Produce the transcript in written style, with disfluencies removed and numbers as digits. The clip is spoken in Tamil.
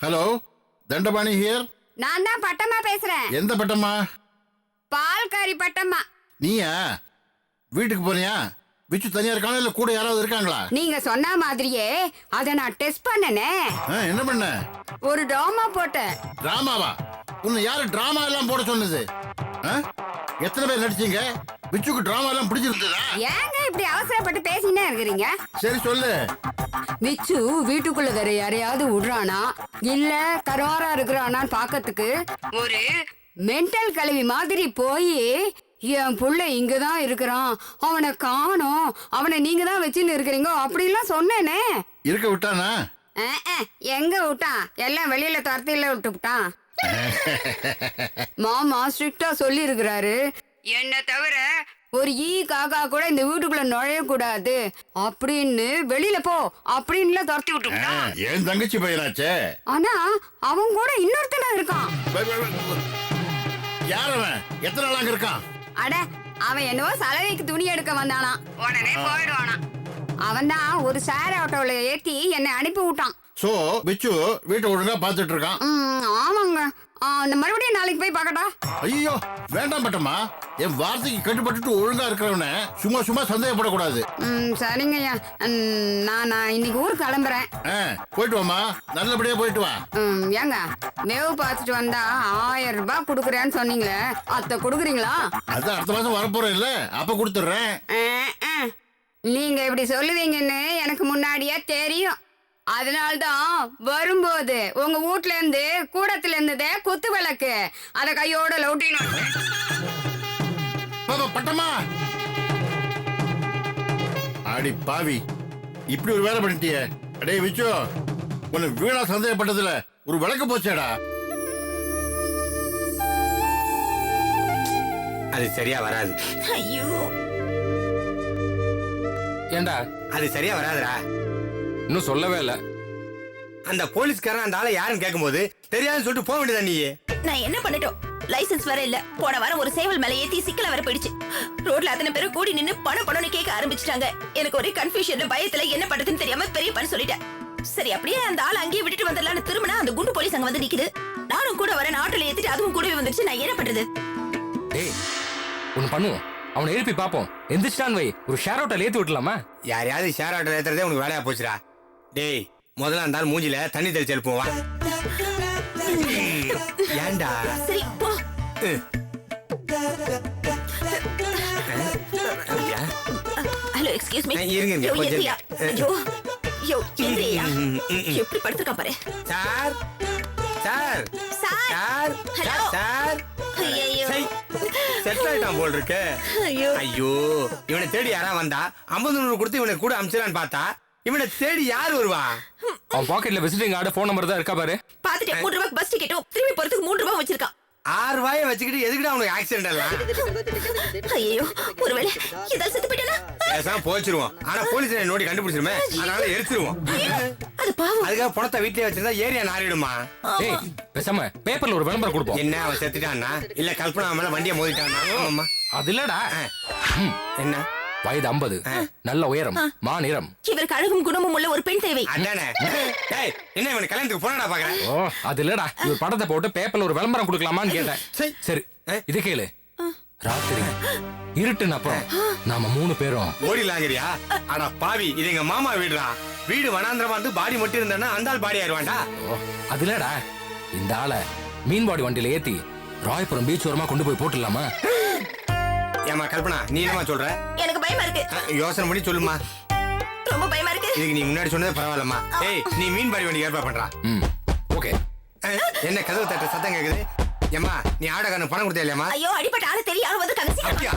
Hello, Dandapani here. நான் தான் பட்டம்மா பேசுறேன். எந்த பட்டம்மா? பால்காரி பட்டம்மா. நீயா? வீட்டுக்கு போனியா? விச்சு தனியா இருக்கானா இல்ல கூட யாராவது இருக்காங்களா? நீங்க சொன்ன மாதிரியே அத நான் டெஸ்ட் பண்ணனே. என்ன பண்ண? ஒரு டிராமா போட்டேன். டிராமாவா? உன்னை யாரு டிராமா எல்லாம் போட சொன்னது? எத்தனை பேர் நடிச்சீங்க? விச்சுக்கு டிராமா எல்லாம் பிடிச்சிருந்ததா? ஏங்க இப்படி அவசரப்பட்டு பேசினே இருக்கிறீங்க? சரி சொல்லு. விச்சு வீட்டுக்குள்ள வேற யாரையாவது விடுறானா இல்ல கரோரா இருக்கிறானான்னு பாக்கிறதுக்கு ஒரு மென்டல் கலவி மாதிரி போய் என் புள்ள இங்கதான் இருக்கிறான், அவனை காணோம், அவனை நீங்க தான் வச்சுன்னு இருக்கிறீங்க அப்படிலாம் சொன்னேனே. இருக்க விட்டானா? எங்க விட்டான்? எல்லாம் வெளியில துரத்தில விட்டு விட்டான். மாமா ஸ்ட்ரிக்டா சொல்லி இருக்கிறாரு, என்ன தவிர ஒரு காக்கா கூட இந்த வீட்டுக்குள்ள நுழைய கூடாது அப்படின்னு, வெளியில போ அப்படின்னு துரத்தி விட்டுட்டான். என் தங்கச்சி பையனாச்சே. ஆனா அவன் கூட இன்னொருத்தனா இருக்கான். யார் அவன்? எத்தனை நாளாங்க இருக்கான்? அட, அவன் என்னவோ சலவைக்கு துணி எடுக்க வந்தானா, உடனே போயிடுவானா. அவன் தான் ஒரு ஷேர் ஆட்டோல ஏத்தி என்னை அனுப்பி விட்டான். சோ விச்சு வீட்டை ஒழுங்கா பாத்துட்டு இருக்கான். ஆமாங்க. மறுபடியும் நாளைக்கு போய் பாக்கட்டா? ஐயோ வேண்டாம் பட்டம்மா, என் வார்த்தைக்கு கட்டுப்பட்டு ஒழுங்கா இருக்கிறவன சும்மா சும்மா சந்தேகப்படக்கூடாது. சரிங்கய்யா, நான் இன்னைக்கு ஊருக்கு கிளம்புறேன். போயிட்டு வாமா, நல்லபடியா போயிட்டு வா. ஏங்க மேவு பார்த்துட்டு வந்தா 1000 ரூபாய் கொடுக்குறேன்னு சொன்னீங்களே, அத கொடுக்குறீங்களா? அதான் அடுத்த மாசம் வரப்போறேன் இல்ல, அப்ப கொடுத்துடுறேன். நீங்க இப்படி சொல்லுவீங்கன்னு எனக்கு முன்னாடியே தெரியும். அதனால்தான் வரும்போது உங்க வீட்ல இருந்து கூடத்துல இருந்ததே குத்து விளக்கு, அத கையோட லவுட்டினோம். பட்டம்மா, அடி பாவி, இப்படி ஒரு வேலை பண்ணிட்டியே. அடே விச்சு, உன்னை வீணா சந்தேகப்பட்டதுல ஒரு விளக்கு போச்சேடா. அது சரியா வராது. ஐயோ, ஏண்டா அது சரியா வராதுடா. இன்னும் சொல்லவே இல்ல. அந்த போலீஸ்காரன் அந்த ஆளை யாருன்னு கேட்கும்போது தெரியாதுன்னு சொல்லிட்டு போக வேண்டியதா நீ? நான் என்ன பண்ணட்டும்? லைசென்ஸ் வேற இல்ல. போன வாரம் ஒரு சேவல் மேல ஏத்தி சிக்கல வர போயிடுச்சு. ரோட்ல அத்தனை பேரும் கூடி நின்னு பணம்னு கேட்க ஆரம்பிச்சிட்டாங்க. எனக்கு ஒரே கன்ஃபியூஷன், பயத்துல என்ன பண்றதுன்னு தெரியாம பெரியப்பான்னு சொல்லிட்டேன். சரி அப்படியே அந்த ஆள் அங்கேயே விட்டுட்டு வந்துடலான்னு திரும்பினா அந்த குண்டு போலீஸ் அங்க வந்து நிக்குது. நானும் கூட வரேன், ஆட்டோல ஏத்திட்டு அதுவும் கூடவே வந்துருச்சு. நான் என்ன பண்றது? டேய், ஒன்னு பண்ணுவோம், அவனை எழுப்பி பாப்போம். எந்திரிச்சான் வை, ஒரு ஷேர் ஆட்டோல ஏத்தி விட்டலாமா? யாரையாவது ஷேர் ஆட்டோல ஏத்துறதே உனக்கு வேலையா போச்சுடா. டேய், முதல்ல அந்த ஆள் மூஞ்சில தண்ணி தெளிச்சு எழுப்புவோம் வா. ஏண்டா? சரி போ. Hello, excuse me. இருங்க கொஞ்சம். ஐயோ யோ, இந்திரியா எப்படி படுத்துக்க பாரு. Sir sir sir hello sir. ஐயோ, செட்டில் ஆயிட்டான் போல் இருக்கு. ஐயோ, இவனை தேடி யாரா வந்தா 50 கொடுத்து இவனை கூட அமிச்சிடலான்னு பார்த்தா இவனை தேடி யாரு வருவா? அவன் பாக்கெட்ல விசிட்டிங் கார்டு, போன் நம்பர் தான் இருக்கா பாரு. பாத்துட்டு 3 ரூபாய்க்கு பஸ் டிக்கெட்டும் திரும்பி போறதுக்கு 3 ரூபாய் வச்சிருக்கான். 6 ரூபாயை வச்சுக்கிட்டு எதுக்குடா அவனுக்கு ஆக்சிடென்ட் எல்லாம்? ஐயோ, ஒருவேளை ஏதாவது செத்து போயிட்டானா? பேசாம போச்சிருவோம். ஆனா போலீஸ் நோடி கண்டுபிடிச்சிருமே, அதனால எரிச்சிருவோம். அது பாவம். அதுக்காக பணத்தை வீட்லயே வச்சிருந்தா ஏரியா நாரிடுமா? டேய், பேசாம பேப்பர்ல ஒரு விளம்பரம் கொடுப்போம். என்ன அவன் செத்துட்டான்னா இல்ல கல்பனா மேல வண்டியை மோதிட்டான்னா? அது இல்லடா. என்ன? வயது 50, நல்ல உயரம், மாநிறம். இவருக்கு அழகும் குணமும் உள்ள ஒரு பெண் தேவை. அதானே. டேய், என்ன இவன் கல்யாணத்துக்கு போனடா பாக்குறேன்? ஓ, அது இல்லடா, ஒரு படத்தை போட்டு பேப்பர்ல ஒரு விளம்பரம் கொடுக்கலாமான்னு கேட்டேன். சரி, இது கேளு. ராத்திரி இருட்டுன்னு அப்புறம் நாம 3 பேரும் ஓடிலாங்கிறியா? ஆனா பாவி, இது எங்க மாமா வீடுடா. வீடு வனாந்திரமா இருந்து பாடி மட்டும் இருந்தா அந்த ஆள் பாடி ஆயிருவான்டா. அது இல்லடா, இந்த ஆளை மீன்பாடி வண்டியில ஏத்தி ராயபுரம் பீச் ஓரமா கொண்டு போய் போட்டுடலாமா? ஏமா கல்பனா, நீ என்னமா சொல்ற? எனக்கு பயமா இருக்கு. யோசனை பண்ணி சொல்லுமா. ரொம்ப பயமா இருக்கு. இதுக்கு நீ முன்னாடி சொன்னதே பரவாயில்லம்மா. ஏய், நீ மீன் பாடி வண்டி ஏற்பாடு பண்றா. ஓகே. என்ன கதவு தட்ட சத்தம் கேக்குது? ஏமா, நீ ஆடகாரனுக்கு பணம் கொடுத்தே இல்லையாமா? ஐயோ, அடிப்பட்ட ஆளு தெரியாம வந்து கடைசி. அப்படியா?